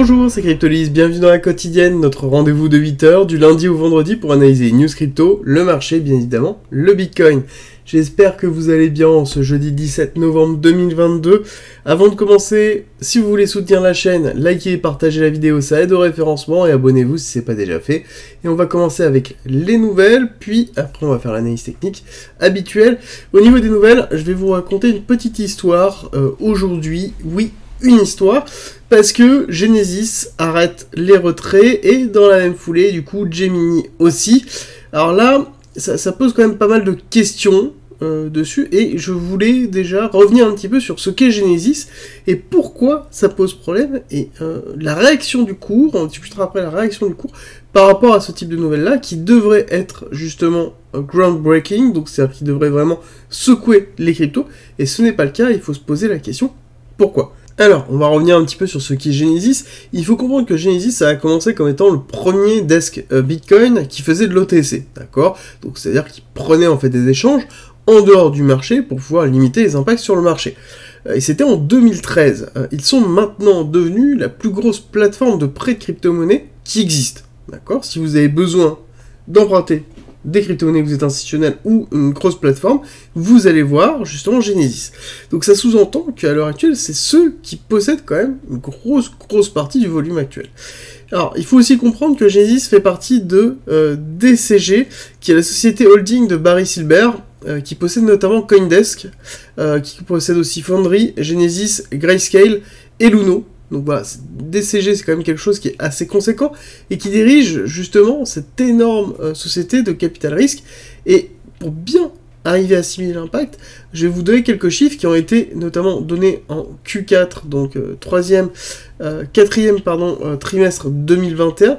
Bonjour, c'est Cryptolyse, bienvenue dans la quotidienne, notre rendez-vous de 8h du lundi au vendredi pour analyser les news crypto, le marché bien évidemment, le Bitcoin. J'espère que vous allez bien en ce jeudi 17 novembre 2022. Avant de commencer, si vous voulez soutenir la chaîne, likez et partagez la vidéo, ça aide au référencement et abonnez-vous si ce n'est pas déjà fait. Et on va commencer avec les nouvelles, puis après on va faire l'analyse technique habituelle. Au niveau des nouvelles, je vais vous raconter une petite histoire aujourd'hui, oui, une histoire, parce que Genesis arrête les retraits et dans la même foulée, du coup, Gemini aussi. Alors là, ça pose quand même pas mal de questions dessus et je voulais déjà revenir un petit peu sur ce qu'est Genesis et pourquoi ça pose problème et la réaction du cours, un petit peu après la réaction du cours par rapport à ce type de nouvelles-là qui devrait être justement groundbreaking, donc c'est-à-dire qui devrait vraiment secouer les cryptos et ce n'est pas le cas, il faut se poser la question pourquoi. Alors, on va revenir un petit peu sur ce qu'est Genesis. Il faut comprendre que Genesis, ça a commencé comme étant le premier desk Bitcoin qui faisait de l'OTC, d'accord? Donc, c'est-à-dire qu'il prenait en fait des échanges en dehors du marché pour pouvoir limiter les impacts sur le marché. Et c'était en 2013. Ils sont maintenant devenus la plus grosse plateforme de prêt de crypto-monnaie qui existe, d'accord? Si vous avez besoin d'emprunter des crypto-monnaies, vous êtes institutionnel ou une grosse plateforme, vous allez voir justement Genesis. Donc ça sous-entend qu'à l'heure actuelle, c'est ceux qui possèdent quand même une grosse partie du volume actuel. Alors, il faut aussi comprendre que Genesis fait partie de DCG, qui est la société holding de Barry Silbert, qui possède notamment Coindesk, qui possède aussi Foundry, Genesis, Grayscale et Luno. Donc voilà, DCG c'est quand même quelque chose qui est assez conséquent et qui dirige justement cette énorme société de capital risque. Et pour bien arriver à assimiler l'impact, je vais vous donner quelques chiffres qui ont été notamment donnés en Q4, donc quatrième trimestre 2021.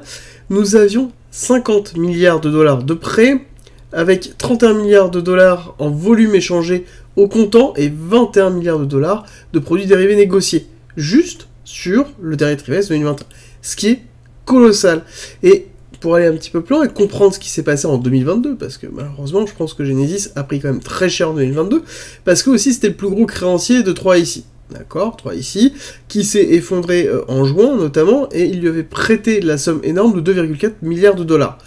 Nous avions 50 milliards de dollars de prêts, avec 31 milliards de dollars en volume échangé au comptant et 21 milliards de dollars de produits dérivés négociés. Juste sur le dernier trimestre 2021, ce qui est colossal. Et pour aller un petit peu plus loin et comprendre ce qui s'est passé en 2022, parce que malheureusement, je pense que Genesis a pris quand même très cher en 2022, parce que aussi c'était le plus gros créancier de 3ici. D'accord, 3ici, qui s'est effondré en juin notamment, et il lui avait prêté la somme énorme de 2,4 milliards de dollars.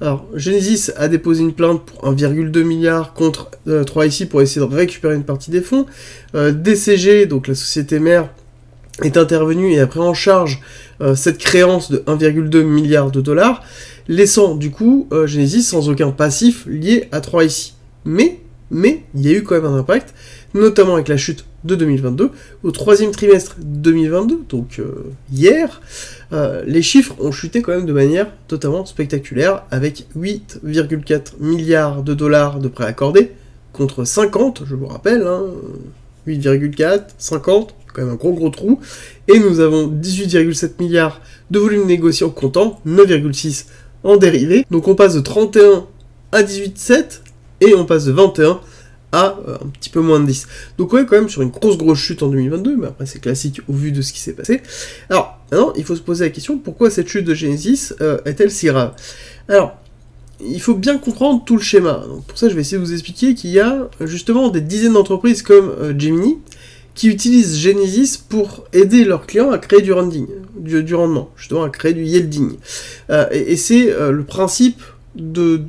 Alors, Genesis a déposé une plainte pour 1,2 milliard contre 3ici pour essayer de récupérer une partie des fonds. DCG, donc la société mère, est intervenu et a pris en charge cette créance de 1,2 milliard de dollars, laissant du coup Genesis sans aucun passif lié à 3ici. Mais il y a eu quand même un impact, notamment avec la chute de 2022. Au troisième trimestre 2022, donc hier, les chiffres ont chuté quand même de manière totalement spectaculaire, avec 8,4 milliards de dollars de prêts accordés, contre 50, je vous rappelle, 8,4, 50, quand même un gros trou, et nous avons 18,7 milliards de volume négocié en comptant, 9,6 en dérivé, donc on passe de 31 à 18,7, et on passe de 21 à un petit peu moins de 10. Donc on est quand même sur une grosse chute en 2022, mais après c'est classique au vu de ce qui s'est passé. Alors, maintenant, il faut se poser la question, pourquoi cette chute de Genesis est-elle si grave? Alors, il faut bien comprendre tout le schéma. Donc pour ça, je vais essayer de vous expliquer qu'il y a justement des dizaines d'entreprises comme Gemini, qui utilisent Genesis pour aider leurs clients à créer du rendement, justement à créer du yielding. Et c'est le principe de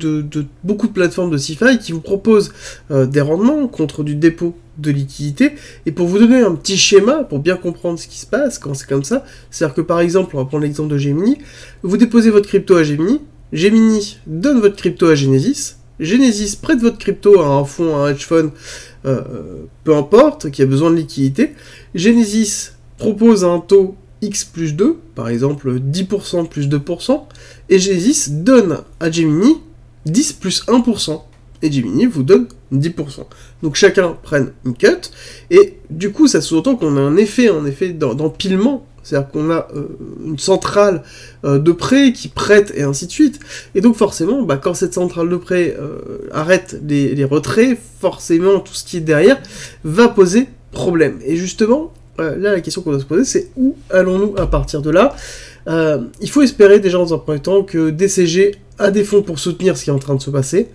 beaucoup de plateformes de CeFi qui vous proposent des rendements contre du dépôt de liquidité. Et pour vous donner un petit schéma, pour bien comprendre ce qui se passe quand c'est comme ça, c'est-à-dire que par exemple, on va prendre l'exemple de Gemini, vous déposez votre crypto à Gemini, Gemini donne votre crypto à Genesis, Genesis prête votre crypto à un fonds, à un hedge fund, peu importe, qui a besoin de liquidité. Genesis propose un taux X plus 2, par exemple 10% plus 2%, et Genesis donne à Gemini 10 plus 1%, et Gemini vous donne 10%. Donc chacun prenne une cut, et du coup ça sous-entend qu'on a un effet d'empilement. C'est-à-dire qu'on a une centrale de prêt qui prête et ainsi de suite. Et donc forcément, quand cette centrale de prêt arrête les retraits, forcément tout ce qui est derrière va poser problème. Et justement, là la question qu'on doit se poser, c'est où allons-nous à partir de là? Il faut espérer déjà dans un premier temps que DCG a des fonds pour soutenir ce qui est en train de se passer.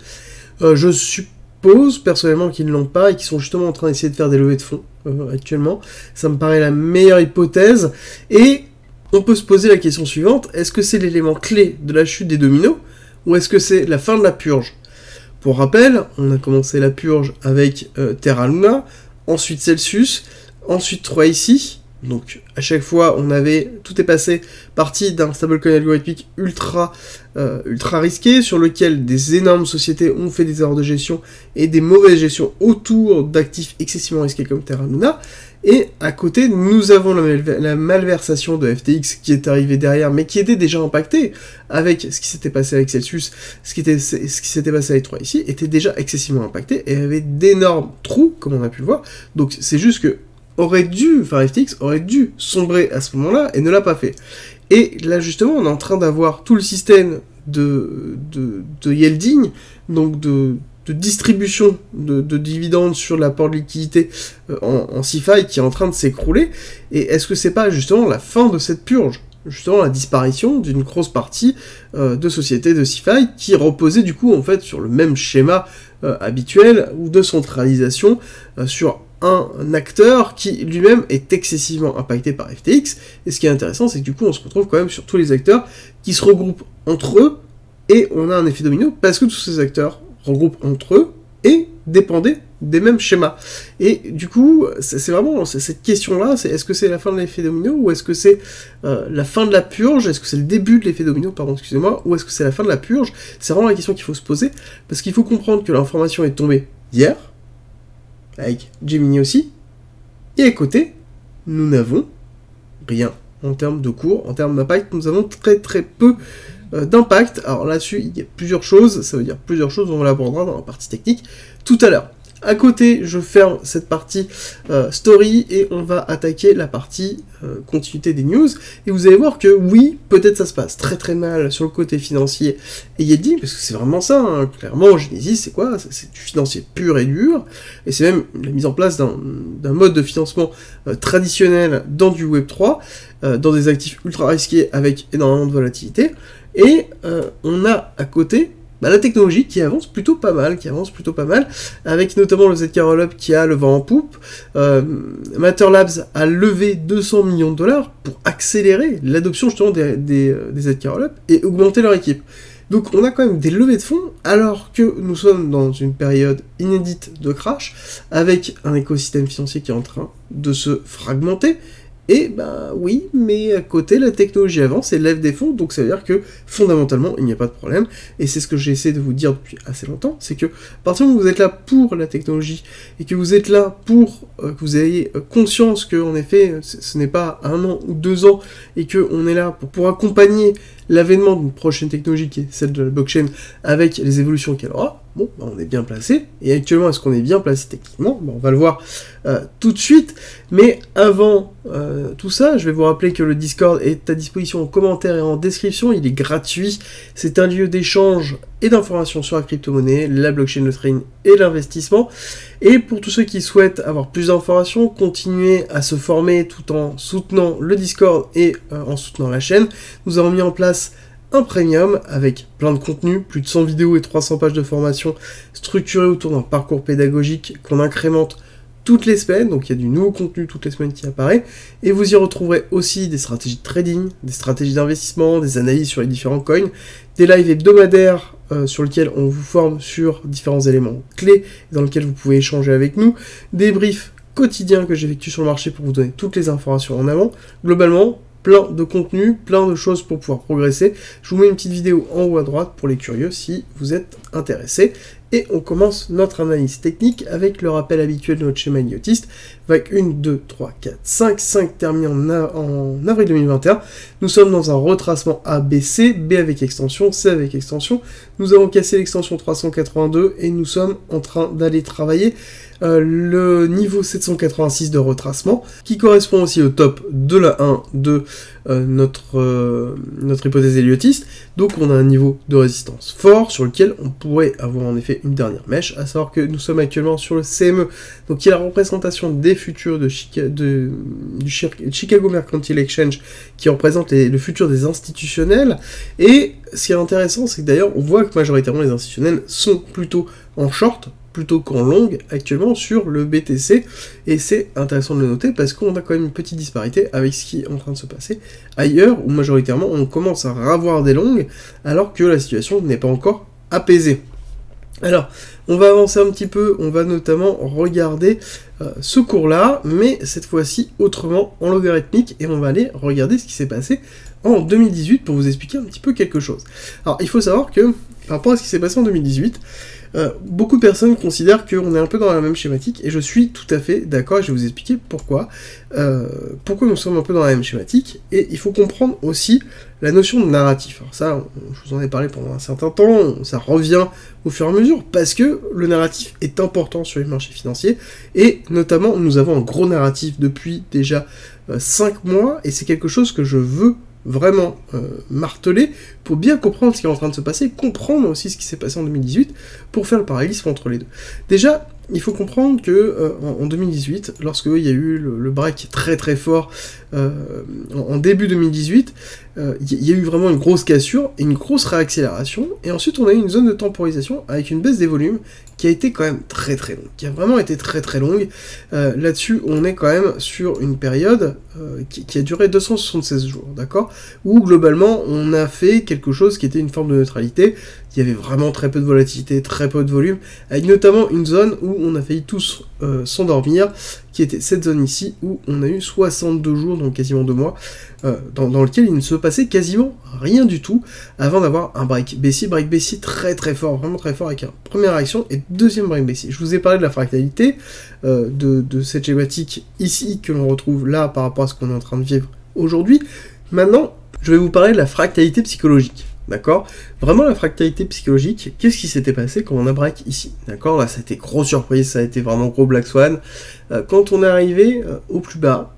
Je suppose personnellement qu'ils ne l'ont pas et qu'ils sont justement en train d'essayer de faire des levées de fonds actuellement. Ça me paraît la meilleure hypothèse. Et on peut se poser la question suivante, est-ce que c'est l'élément clé de la chute des dominos, ou est-ce que c'est la fin de la purge? Pour rappel, on a commencé la purge avec Terra Luna, ensuite Celsius, ensuite 3AC, donc à chaque fois tout est passé partie d'un stablecoin algorithmique ultra risqué, sur lequel des énormes sociétés ont fait des erreurs de gestion et des mauvaises gestions autour d'actifs excessivement risqués comme Terra Luna. Et à côté, nous avons la malversation de FTX qui est arrivée derrière, mais qui était déjà impactée avec ce qui s'était passé avec Celsius, ce qui s'était passé avec 3ici, était déjà excessivement impacté et avait d'énormes trous, comme on a pu le voir. Donc c'est juste que FTX aurait dû sombrer à ce moment-là et ne l'a pas fait. Et là justement, on est en train d'avoir tout le système de yielding, donc de distribution de dividendes sur l'apport de liquidité en CeFi qui est en train de s'écrouler, et est-ce que c'est pas justement la fin de cette purge, justement la disparition d'une grosse partie de sociétés de CeFi qui reposaient du coup en fait sur le même schéma habituel ou de centralisation sur un acteur qui lui-même est excessivement impacté par FTX, et ce qui est intéressant c'est que du coup on se retrouve quand même sur tous les acteurs qui se regroupent entre eux, et on a un effet domino parce que tous ces acteurs regroupent entre eux et dépendaient des mêmes schémas. Et du coup, c'est vraiment cette question-là, est-ce que c'est la fin de l'effet domino, ou est-ce que c'est la fin de la purge, est-ce que c'est le début de l'effet domino, pardon, excusez-moi, ou est-ce que c'est la fin de la purge? C'est vraiment la question qu'il faut se poser, parce qu'il faut comprendre que l'information est tombée hier, avec Gemini aussi, et à côté, nous n'avons rien en termes de cours, en termes d'impact, nous avons très très peu d'impact. Alors là-dessus, il y a plusieurs choses, ça veut dire plusieurs choses, on l'abordera dans la partie technique tout à l'heure. À côté, je ferme cette partie story et on va attaquer la partie continuité des news. Et vous allez voir que oui, peut-être ça se passe très très mal sur le côté financier et yielding, parce que c'est vraiment ça, hein. Clairement, Genesis, c'est quoi? C'est du financier pur et dur, et c'est même la mise en place d'un mode de financement traditionnel dans du Web3, dans des actifs ultra risqués avec énormément de volatilité. Et on a à côté la technologie qui avance plutôt pas mal, avec notamment le ZK Rollup qui a le vent en poupe. Matter Labs a levé 200 millions de dollars pour accélérer l'adoption justement des ZK Rollup et augmenter leur équipe. Donc on a quand même des levées de fonds, alors que nous sommes dans une période inédite de crash, avec un écosystème financier qui est en train de se fragmenter. Et oui, mais à côté, la technologie avance et lève des fonds, donc ça veut dire que fondamentalement, il n'y a pas de problème. Et c'est ce que j'ai essayé de vous dire depuis assez longtemps, c'est que à partir du moment où vous êtes là pour la technologie, et que vous êtes là pour que vous ayez conscience que, en effet, ce n'est pas 1 an ou 2 ans, et qu'on est là pour accompagner l'avènement d'une prochaine technologie qui est celle de la blockchain avec les évolutions qu'elle aura, bon, on est bien placé. Et actuellement, est-ce qu'on est bien placé techniquement? On va le voir tout de suite. Mais avant tout ça, je vais vous rappeler que le Discord est à disposition en commentaire et en description. Il est gratuit. C'est un lieu d'échange et d'informations sur la crypto-monnaie, la blockchain, le trading et l'investissement. Et pour tous ceux qui souhaitent avoir plus d'informations, continuer à se former tout en soutenant le Discord et en soutenant la chaîne, nous avons mis en place un premium avec plein de contenu, plus de 100 vidéos et 300 pages de formation structurées autour d'un parcours pédagogique qu'on incrémente toutes les semaines, donc il y a du nouveau contenu toutes les semaines qui apparaît, et vous y retrouverez aussi des stratégies de trading, des stratégies d'investissement, des analyses sur les différents coins, des lives hebdomadaires sur lesquels on vous forme sur différents éléments clés, dans lesquels vous pouvez échanger avec nous, des briefs quotidiens que j'effectue sur le marché pour vous donner toutes les informations en amont. Globalement, plein de contenu, plein de choses pour pouvoir progresser. Je vous mets une petite vidéo en haut à droite pour les curieux si vous êtes intéressés. Et on commence notre analyse technique avec le rappel habituel de notre schéma idiotiste. Vague 1, 2, 3, 4, 5 terminé en avril 2021. Nous sommes dans un retracement ABC, B avec extension, C avec extension. Nous avons cassé l'extension 382 et nous sommes en train d'aller travailler le niveau 786 de retracement, qui correspond aussi au top de la 1 de notre hypothèse héliotiste. Donc on a un niveau de résistance fort sur lequel on pourrait avoir en effet une dernière mèche, à savoir que nous sommes actuellement sur le CME, donc qui est la représentation des futurs du Chicago Mercantile Exchange, qui représente le futur des institutionnels. Et ce qui est intéressant, c'est que d'ailleurs on voit que majoritairement les institutionnels sont plutôt en short plutôt qu'en longue actuellement sur le BTC, et c'est intéressant de le noter parce qu'on a quand même une petite disparité avec ce qui est en train de se passer ailleurs, où majoritairement on commence à ravoir des longues, alors que la situation n'est pas encore apaisée. Alors, on va avancer un petit peu, on va notamment regarder ce cours-là, mais cette fois-ci autrement en logarithmique, et on va aller regarder ce qui s'est passé en 2018 pour vous expliquer un petit peu quelque chose. Alors, il faut savoir que, par rapport à ce qui s'est passé en 2018, beaucoup de personnes considèrent qu'on est un peu dans la même schématique, et je suis tout à fait d'accord, et je vais vous expliquer pourquoi. Pourquoi nous sommes un peu dans la même schématique, et il faut comprendre aussi la notion de narratif. Alors ça, je vous en ai parlé pendant un certain temps, ça revient au fur et à mesure, parce que le narratif est important sur les marchés financiers, et notamment, nous avons un gros narratif depuis déjà 5 mois, et c'est quelque chose que je veux vraiment marteler pour bien comprendre ce qui est en train de se passer, comprendre aussi ce qui s'est passé en 2018 pour faire le parallélisme entre les deux. Déjà, il faut comprendre que en 2018, lorsque il y a eu le break très très fort en début 2018, il y a eu vraiment une grosse cassure et une grosse réaccélération, et ensuite on a eu une zone de temporisation avec une baisse des volumes qui a été quand même très très longue, qui a vraiment été très très longue. Là-dessus, on est quand même sur une période qui a duré 276 jours, d'accord, où globalement on a fait quelque chose qui était une forme de neutralité. Il y avait vraiment très peu de volatilité, très peu de volume, avec notamment une zone où on a failli tous s'endormir, qui était cette zone ici, où on a eu 62 jours, donc quasiment 2 mois, dans lequel il ne se passait quasiment rien du tout, avant d'avoir un break baissier très très fort, vraiment très fort, avec une première réaction et deuxième break baissier. Je vous ai parlé de la fractalité, de cette schématique ici, que l'on retrouve là, par rapport à ce qu'on est en train de vivre aujourd'hui. Maintenant, je vais vous parler de la fractalité psychologique. D'accord? Vraiment la fractalité psychologique, qu'est-ce qui s'était passé quand on a break ici? D'accord? Là, ça a été grosse surprise, ça a été vraiment gros Black Swan. Quand on est arrivé au plus bas,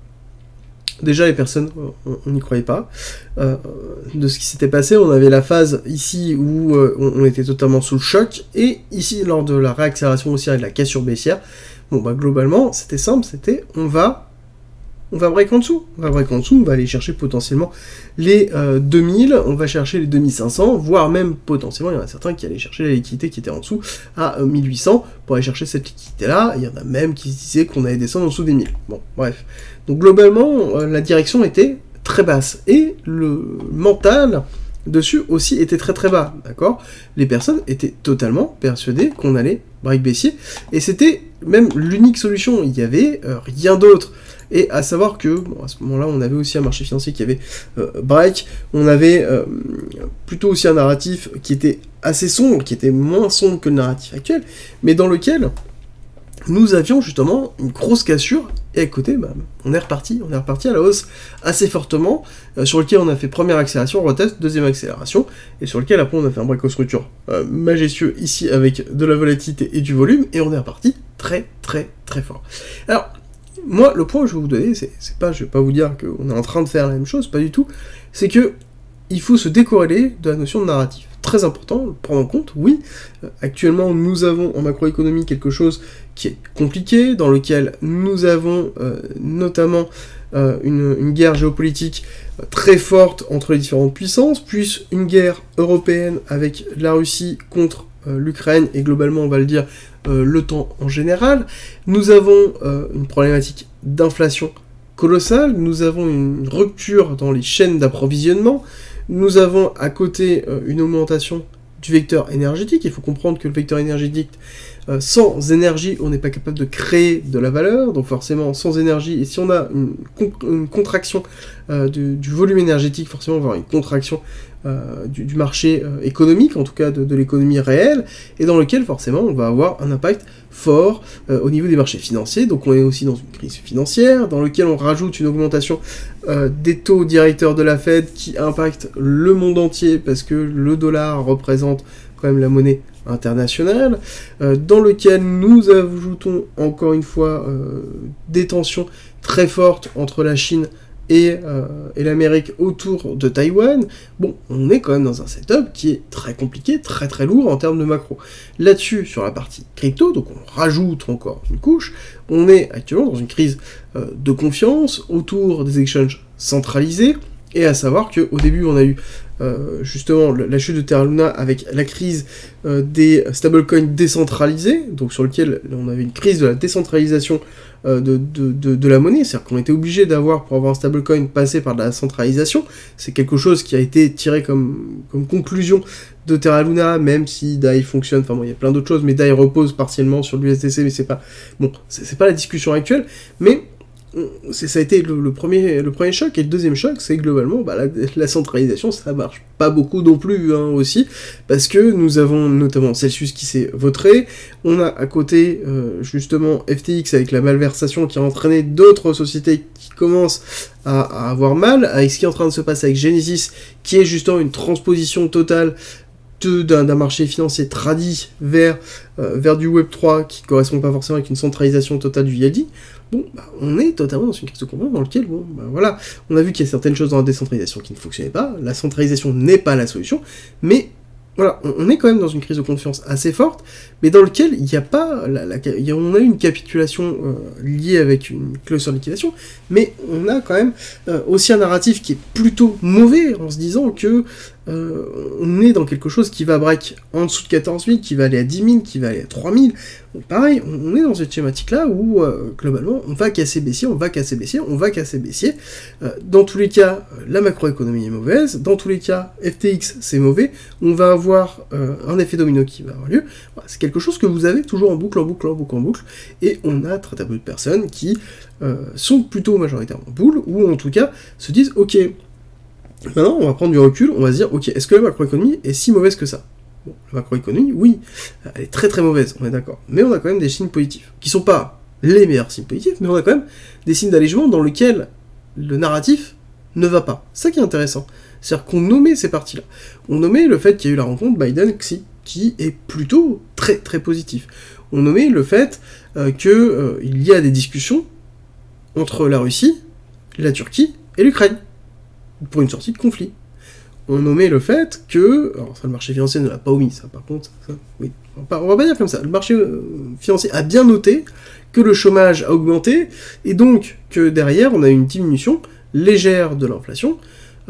déjà les personnes, on n'y croyait pas. De ce qui s'était passé, on avait la phase ici où on était totalement sous le choc, et ici, lors de la réaccélération haussière et de la cassure baissière, bon bah globalement, c'était simple, c'était on va break en dessous, on va aller chercher potentiellement les 2000, on va chercher les 2500, voire même potentiellement, il y en a certains qui allaient chercher la liquidité qui était en dessous à 1800 pour aller chercher cette liquidité-là, il y en a même qui se disaient qu'on allait descendre en dessous des 1000. Bon, bref. Donc globalement, la direction était très basse, et le mental dessus aussi était très très bas, d'accord? Les personnes étaient totalement persuadées qu'on allait break baissier, et c'était même l'unique solution, il n'y avait rien d'autre. Et à savoir que, bon, à ce moment-là, on avait aussi un marché financier qui avait break, on avait plutôt aussi un narratif qui était assez sombre, qui était moins sombre que le narratif actuel, mais dans lequel nous avions justement une grosse cassure, et à côté, bah, on est reparti à la hausse assez fortement, sur lequel on a fait première accélération, retest, deuxième accélération, et sur lequel après on a fait un break aux structures majestueux ici avec de la volatilité et du volume, et on est reparti très très très fort. Alors, moi, le point que je vais vous donner, je vais pas vous dire qu'on est en train de faire la même chose, pas du tout, c'est que il faut se décorréler de la notion de narratif. Très important, le prendre en compte, oui. Actuellement, nous avons en macroéconomie quelque chose qui est compliqué, dans lequel nous avons notamment une guerre géopolitique très forte entre les différentes puissances, plus une guerre européenne avec la Russie contre l'Ukraine, et globalement, on va le dire, l'OTAN en général. Nous avons une problématique d'inflation colossale, nous avons une rupture dans les chaînes d'approvisionnement, nous avons à côté une augmentation du vecteur énergétique. Il faut comprendre que le vecteur énergétique, sans énergie, on n'est pas capable de créer de la valeur, donc forcément sans énergie, et si on a une contraction du volume énergétique, forcément on va avoir une contraction du marché économique, en tout cas de l'économie réelle, et dans lequel forcément on va avoir un impact fort au niveau des marchés financiers. Donc on est aussi dans une crise financière, dans lequel on rajoute une augmentation des taux directeurs de la Fed qui impacte le monde entier, parce que le dollar représente quand même la monnaie internationale, dans lequel nous ajoutons encore une fois des tensions très fortes entre la Chine et l'Amérique autour de Taïwan. Bon, on est quand même dans un setup qui est très compliqué, très très lourd en termes de macro. Là-dessus, sur la partie crypto, donc on rajoute encore une couche, on est actuellement dans une crise de confiance autour des exchanges centralisés, et à savoir qu'au début on a eu justement la chute de Terra Luna avec la crise des stablecoins décentralisés, donc sur lequel on avait une crise de la décentralisation de la monnaie, c'est-à-dire qu'on était obligé d'avoir, pour avoir un stablecoin, passer par de la centralisation. C'est quelque chose qui a été tiré comme conclusion de Terra Luna, même si DAI fonctionne, enfin bon, il y a plein d'autres choses, mais DAI repose partiellement sur l'USDC, mais c'est pas la discussion actuelle, mais ça a été le premier choc, et le deuxième choc, c'est globalement, la centralisation, ça marche pas beaucoup non plus, hein, aussi, parce que nous avons notamment Celsius qui s'est vautré, on a à côté, justement, FTX avec la malversation qui a entraîné d'autres sociétés qui commencent à avoir mal, avec ce qui est en train de se passer avec Genesis, qui est justement une transposition totale d'un marché financier tradit vers du Web3 qui correspond pas forcément avec une centralisation totale du YLD. Bon, on est totalement dans une crise de confiance dans laquelle, voilà, on a vu qu'il y a certaines choses dans la décentralisation qui ne fonctionnaient pas, la centralisation n'est pas la solution, mais voilà, on est quand même dans une crise de confiance assez forte, mais dans lequel il n'y a pas, on a eu une capitulation liée avec une clause sur liquidation, mais on a quand même aussi un narratif qui est plutôt mauvais, en se disant que on est dans quelque chose qui va break en dessous de 14 000, qui va aller à 10 000, qui va aller à 3 000. Donc, pareil, on est dans cette schématique-là où, globalement, on va casser baissier, on va casser baissier, on va casser baissier. Dans tous les cas, la macroéconomie est mauvaise. Dans tous les cas, FTX, c'est mauvais. On va avoir un effet domino qui va avoir lieu. Voilà, c'est quelque chose que vous avez toujours en boucle, en boucle, en boucle, en boucle. Et on a très peu de personnes qui sont plutôt majoritairement boules, ou en tout cas se disent, ok, maintenant, on va prendre du recul, on va se dire, ok, est-ce que la macroéconomie est si mauvaise que ça? Bon, la macroéconomie, oui, elle est très très mauvaise, on est d'accord. Mais on a quand même des signes positifs, qui sont pas les meilleurs signes positifs, mais on a quand même des signes d'allègement dans lesquels le narratif ne va pas. C'est ça qui est intéressant. C'est-à-dire qu'on nommait ces parties-là. On nommait le fait qu'il y a eu la rencontre Biden-Xi, qui est plutôt très très positif. On nommait le fait qu'il y a des discussions entre la Russie, la Turquie et l'Ukraine, pour une sortie de conflit. On nommait le fait que, alors ça le marché financier ne l'a pas omis, ça par contre, ça, oui, on va pas dire comme ça, le marché financier a bien noté que le chômage a augmenté, et donc que derrière on a une diminution légère de l'inflation,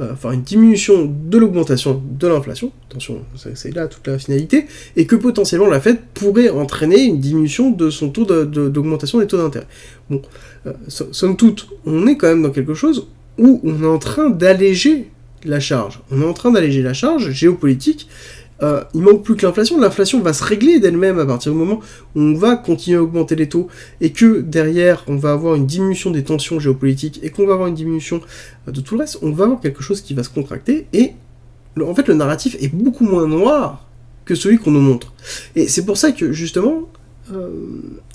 enfin une diminution de l'augmentation de l'inflation, attention, c'est là toute la finalité, et que potentiellement la Fed pourrait entraîner une diminution de son taux d'augmentation des taux d'intérêt. Bon, somme toute, on est quand même dans quelque chose où on est en train d'alléger la charge. On est en train d'alléger la charge géopolitique. Il manque plus que l'inflation. L'inflation va se régler d'elle-même à partir du moment où on va continuer à augmenter les taux et que derrière on va avoir une diminution des tensions géopolitiques et qu'on va avoir une diminution de tout le reste. On va avoir quelque chose qui va se contracter et en fait le narratif est beaucoup moins noir que celui qu'on nous montre. Et c'est pour ça que justement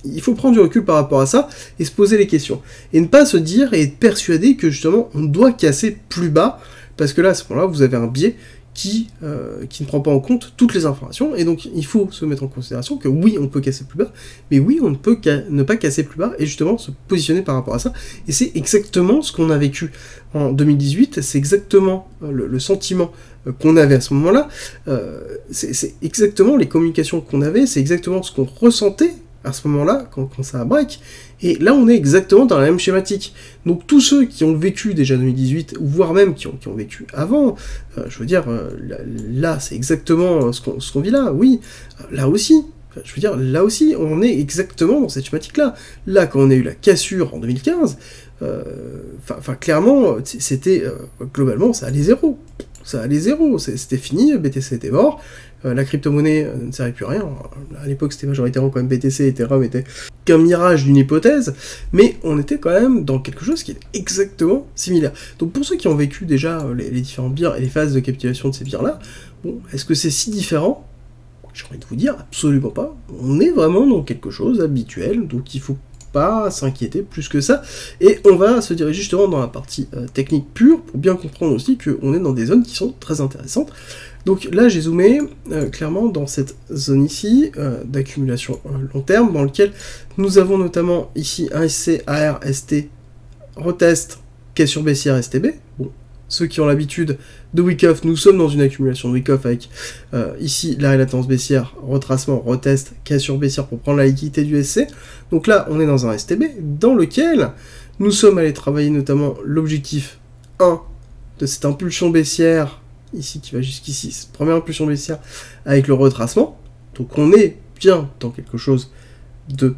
il faut prendre du recul par rapport à ça et se poser les questions. Et ne pas se dire et être persuadé que justement on doit casser plus bas, parce que là à ce moment-là vous avez un biais qui ne prend pas en compte toutes les informations, et donc il faut se mettre en considération que oui on peut casser plus bas, mais oui on ne peut ne pas casser plus bas, et justement se positionner par rapport à ça, et c'est exactement ce qu'on a vécu en 2018, c'est exactement le sentiment qu'on avait à ce moment-là, c'est exactement les communications qu'on avait, c'est exactement ce qu'on ressentait à ce moment-là, quand ça a break, et là on est exactement dans la même schématique. Donc tous ceux qui ont vécu déjà 2018, ou voire même qui ont vécu avant, je veux dire, là c'est exactement ce qu'on vit là, oui, là aussi, je veux dire, là aussi, on est exactement dans cette schématique-là. Là, quand on a eu la cassure en 2015, clairement, c'était, globalement, ça allait zéro. Ça allait zéro, c'était fini, BTC était mort, la crypto-monnaie ne servait plus à rien. À l'époque, c'était majoritairement quand même BTC, Ethereum était qu'un mirage d'une hypothèse, mais on était quand même dans quelque chose qui est exactement similaire. Donc pour ceux qui ont vécu déjà les différents biens et les phases de capitulation de ces biens-là, bon, est-ce que c'est si différent ? J'ai envie de vous dire, absolument pas. On est vraiment dans quelque chose habituel, donc il faut pas s'inquiéter plus que ça, et on va se diriger justement dans la partie technique pure, pour bien comprendre aussi qu'on est dans des zones qui sont très intéressantes. Donc là j'ai zoomé clairement dans cette zone ici, d'accumulation long terme, dans lequel nous avons notamment ici un SC, AR, ST, retest, cassure baissière, STB, bon, ceux qui ont l'habitude de Wyckoff, nous sommes dans une accumulation de Wyckoff avec ici l'arrêt latence baissière, retracement, retest, cassure baissière pour prendre la liquidité du SC. Donc là, on est dans un STB dans lequel nous sommes allés travailler notamment l'objectif 1 de cette impulsion baissière ici qui va jusqu'ici, cette première impulsion baissière avec le retracement. Donc on est bien dans quelque chose de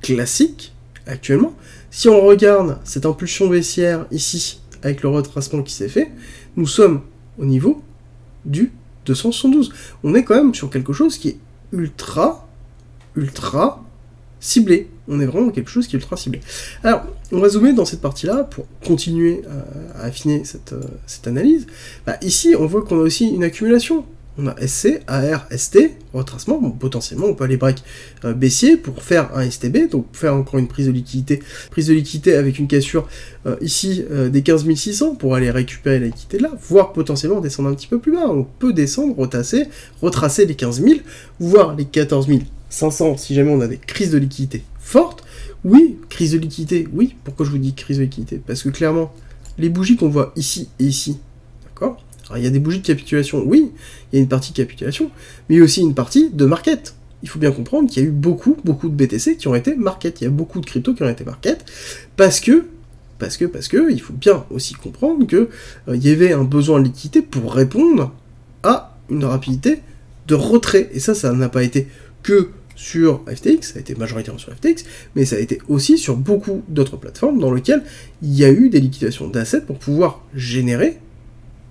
classique actuellement. Si on regarde cette impulsion baissière ici avec le retracement qui s'est fait, nous sommes au niveau du 272. On est quand même sur quelque chose qui est ultra ciblé. On est vraiment quelque chose qui est ultra ciblé. Alors, on va zoomer dans cette partie-là pour continuer à affiner cette analyse. Bah, ici, on voit qu'on a aussi une accumulation. On a SC, AR, ST, retracement. Bon, potentiellement, on peut aller break baissier pour faire un STB, donc faire encore une prise de liquidité avec une cassure ici des 15 600 pour aller récupérer la liquidité de là, voire potentiellement descendre un petit peu plus bas. On peut descendre, retracer les 15 000, voire les 14 500 si jamais on a des crises de liquidité fortes. Oui, crise de liquidité, oui. Pourquoi je vous dis crise de liquidité? Parce que clairement, les bougies qu'on voit ici et ici, d'accord? Alors, il y a des bougies de capitulation, oui, il y a une partie de capitulation, mais il y a aussi une partie de market. Il faut bien comprendre qu'il y a eu beaucoup de BTC qui ont été market. Il y a beaucoup de cryptos qui ont été market, parce que, il faut bien aussi comprendre que il y avait un besoin de liquidité pour répondre à une rapidité de retrait. Et ça n'a pas été que sur FTX, ça a été majoritairement sur FTX, mais ça a été aussi sur beaucoup d'autres plateformes dans lesquelles il y a eu des liquidations d'assets pour pouvoir générer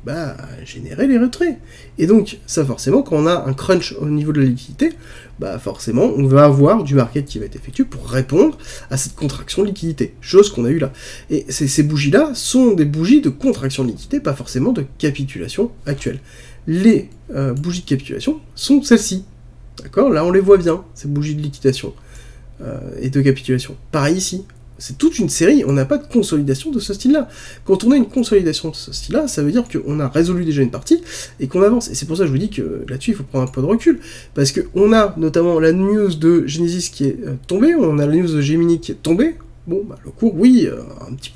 les retraits. Et donc, ça forcément, quand on a un crunch au niveau de la liquidité, bah forcément, on va avoir du market qui va être effectué pour répondre à cette contraction de liquidité, chose qu'on a eu là. Et ces bougies-là sont des bougies de contraction de liquidité, pas forcément de capitulation actuelle. Les bougies de capitulation sont celles-ci. D'accord? Là, on les voit bien, ces bougies de liquidation et de capitulation. Pareil ici. C'est toute une série, on n'a pas de consolidation de ce style-là. Quand on a une consolidation de ce style-là, ça veut dire qu'on a résolu déjà une partie et qu'on avance. Et c'est pour ça que je vous dis que là-dessus, il faut prendre un peu de recul. Parce qu'on a notamment la news de Genesis qui est tombée, on a la news de Gemini qui est tombée. Bon, bah, le cours, oui, un petit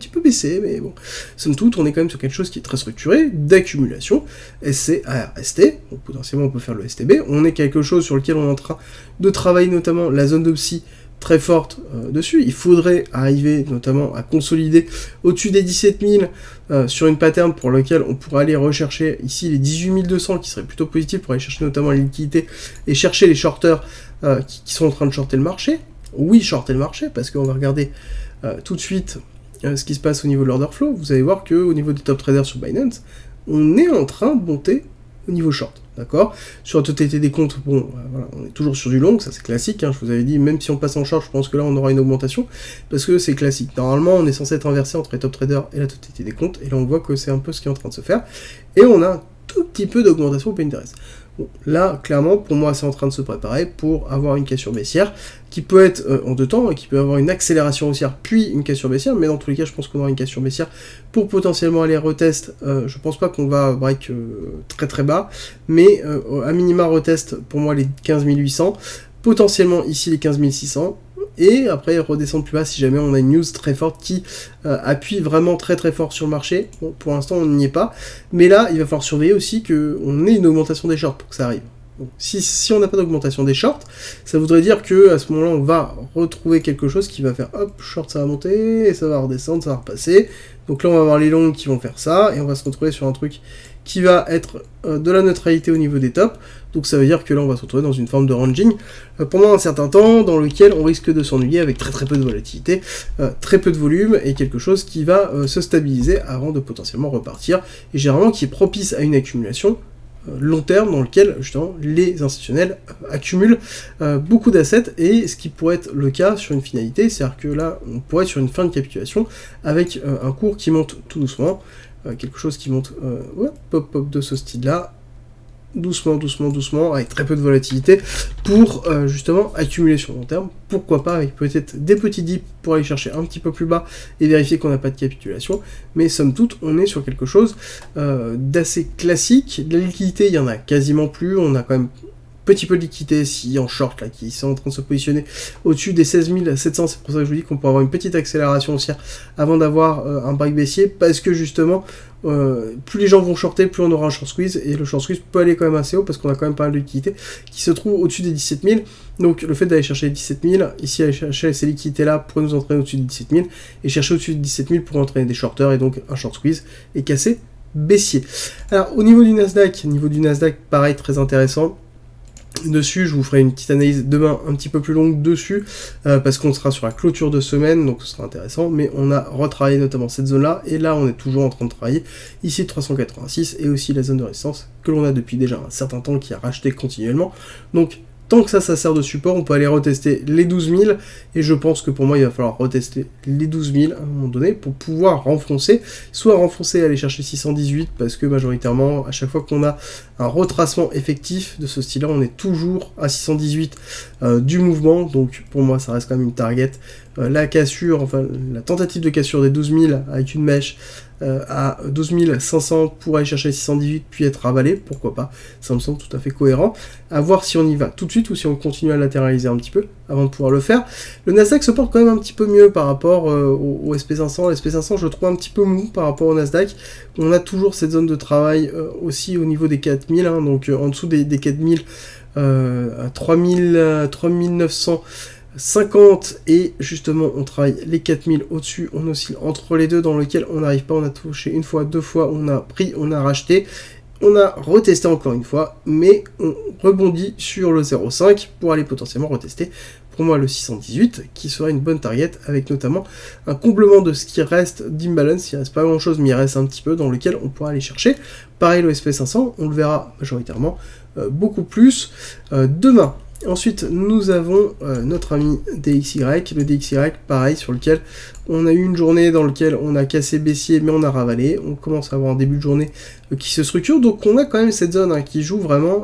peu baissé, mais bon, somme toute, on est quand même sur quelque chose qui est très structuré, d'accumulation, SC, AR, ST, donc potentiellement on peut faire le STB, on est quelque chose sur lequel on est en train de travailler notamment la zone de psy très forte dessus. Il faudrait arriver notamment à consolider au-dessus des 17 000 sur une pattern pour laquelle on pourrait aller rechercher ici les 18 200 qui seraient plutôt positifs pour aller chercher notamment la liquidité et chercher les shorters qui sont en train de shorter le marché. Oui, shorter le marché parce qu'on va regarder tout de suite ce qui se passe au niveau de l'order flow. Vous allez voir qu'au niveau des top traders sur Binance, on est en train de monter au niveau short. D'accord? Sur la totalité des comptes, bon, voilà, on est toujours sur du long, ça c'est classique, hein, je vous avais dit, même si on passe en short, je pense que là on aura une augmentation, parce que c'est classique. Normalement, on est censé être inversé entre les top traders et la totalité des comptes, et là on voit que c'est un peu ce qui est en train de se faire, et on a un tout petit peu d'augmentation au Pinterest. Bon, là, clairement, pour moi, c'est en train de se préparer pour avoir une cassure baissière, qui peut être en deux temps, et qui peut avoir une accélération haussière, puis une cassure baissière, mais dans tous les cas, je pense qu'on aura une cassure baissière pour potentiellement aller retest. Je pense pas qu'on va break très très bas, mais à minima retest, pour moi, les 15 800, potentiellement ici les 15 600, et après redescendre plus bas si jamais on a une news très forte qui appuie vraiment très très fort sur le marché. Bon, pour l'instant on n'y est pas, mais là il va falloir surveiller aussi qu'on ait une augmentation des shorts pour que ça arrive. Donc, si on n'a pas d'augmentation des shorts, ça voudrait dire que à ce moment-là on va retrouver quelque chose qui va faire hop, short ça va monter, et ça va redescendre, ça va repasser. Donc là on va avoir les longs qui vont faire ça, et on va se retrouver sur un truc qui va être de la neutralité au niveau des tops. Donc ça veut dire que là on va se retrouver dans une forme de ranging pendant un certain temps dans lequel on risque de s'ennuyer avec très très peu de volatilité, très peu de volume et quelque chose qui va se stabiliser avant de potentiellement repartir et généralement qui est propice à une accumulation long terme dans lequel justement les institutionnels accumulent beaucoup d'assets et ce qui pourrait être le cas sur une finalité, c'est-à-dire que là on pourrait être sur une fin de capitulation avec un cours qui monte tout doucement, quelque chose qui monte pop de ce style là, doucement, avec très peu de volatilité, pour justement accumuler sur long terme, pourquoi pas avec peut-être des petits dips pour aller chercher un petit peu plus bas et vérifier qu'on n'a pas de capitulation, mais somme toute, on est sur quelque chose d'assez classique. De la liquidité, il y en a quasiment plus, on a quand même petit peu de liquidité si en short là qui sont en train de se positionner au-dessus des 16 700, c'est pour ça que je vous dis qu'on peut avoir une petite accélération haussière avant d'avoir un break baissier, parce que justement plus les gens vont shorter, plus on aura un short squeeze, et le short squeeze peut aller quand même assez haut parce qu'on a quand même pas mal de liquidités qui se trouvent au-dessus des 17 000, donc le fait d'aller chercher les 17 000, ici aller chercher ces liquidités là pour nous entraîner au-dessus des 17 000, et chercher au-dessus des 17 000 pour entraîner des shorters, et donc un short squeeze, et casser baissier. Alors au niveau du Nasdaq, pareil, très intéressant. Dessus, je vous ferai une petite analyse demain un petit peu plus longue dessus, parce qu'on sera sur la clôture de semaine, donc ce sera intéressant, mais on a retravaillé notamment cette zone-là, et là on est toujours en train de travailler ici 386, et aussi la zone de résistance que l'on a depuis déjà un certain temps, qui a racheté continuellement. Donc tant que ça sert de support, on peut aller retester les 12 000, et je pense que pour moi, il va falloir retester les 12 000 à un moment donné pour pouvoir renfoncer, soit renfoncer et aller chercher 618, parce que majoritairement, à chaque fois qu'on a un retracement effectif de ce style-là, on est toujours à 618 du mouvement, donc pour moi, ça reste quand même une target. La cassure, enfin la tentative de cassure des 12 000 avec une mèche à 12 500 pour aller chercher les 618 puis être avalé, pourquoi pas, ça me semble tout à fait cohérent. À voir si on y va tout de suite ou si on continue à latéraliser un petit peu avant de pouvoir le faire. Le Nasdaq se porte quand même un petit peu mieux par rapport au SP500. SP500 je le trouve un petit peu mou par rapport au Nasdaq. On a toujours cette zone de travail aussi au niveau des 4000, hein, donc en dessous des 4000 à 3950, et justement on travaille les 4000 au-dessus, on oscille entre les deux dans lequel on n'arrive pas, on a touché une fois, deux fois, on a pris, on a racheté, on a retesté encore une fois, mais on rebondit sur le 0,5 pour aller potentiellement retester, pour moi, le 618, qui serait une bonne target, avec notamment un comblement de ce qui reste d'imbalance, il reste pas grand chose, mais il reste un petit peu, dans lequel on pourra aller chercher. Pareil, le SP500, on le verra majoritairement beaucoup plus demain. Ensuite, nous avons notre ami DXY, le DXY, pareil, sur lequel on a eu une journée dans laquelle on a cassé baissier, mais on a ravalé. On commence à avoir un début de journée qui se structure, donc on a quand même cette zone qui joue vraiment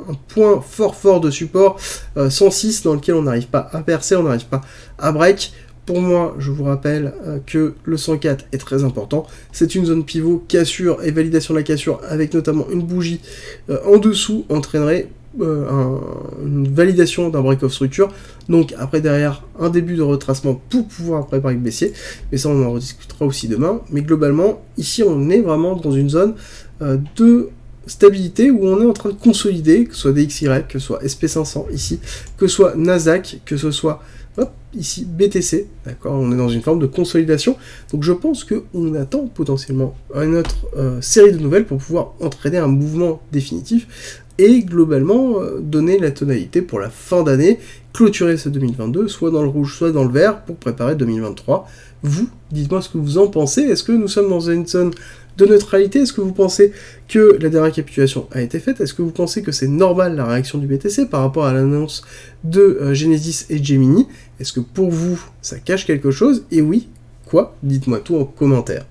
un point fort de support 106, dans lequel on n'arrive pas à percer, on n'arrive pas à break. Pour moi, je vous rappelle que le 104 est très important. C'est une zone pivot, cassure et validation de la cassure, avec notamment une bougie en dessous entraînerait une validation d'un break-off structure, donc après derrière un début de retracement pour pouvoir après break baissier, mais ça on en rediscutera aussi demain. Mais globalement ici on est vraiment dans une zone de stabilité où on est en train de consolider, que ce soit DXY, que ce soit SP500 ici, que ce soit Nasdaq, que ce soit ici BTC, d'accord, on est dans une forme de consolidation, donc je pense qu'on attend potentiellement une autre série de nouvelles pour pouvoir entraîner un mouvement définitif et globalement donner la tonalité pour la fin d'année, clôturer ce 2022, soit dans le rouge, soit dans le vert, pour préparer 2023. Vous, dites-moi ce que vous en pensez, est-ce que nous sommes dans une zone de neutralité? Est-ce que vous pensez que la dernière capitulation a été faite? Est-ce que vous pensez que c'est normal la réaction du BTC par rapport à l'annonce de Genesis et Gemini? Est-ce que pour vous, ça cache quelque chose? Et oui, quoi? Dites-moi tout en commentaire.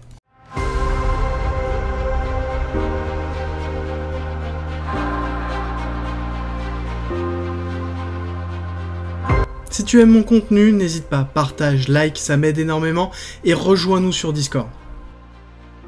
Si tu aimes mon contenu, n'hésite pas, partage, like, ça m'aide énormément, et rejoins-nous sur Discord.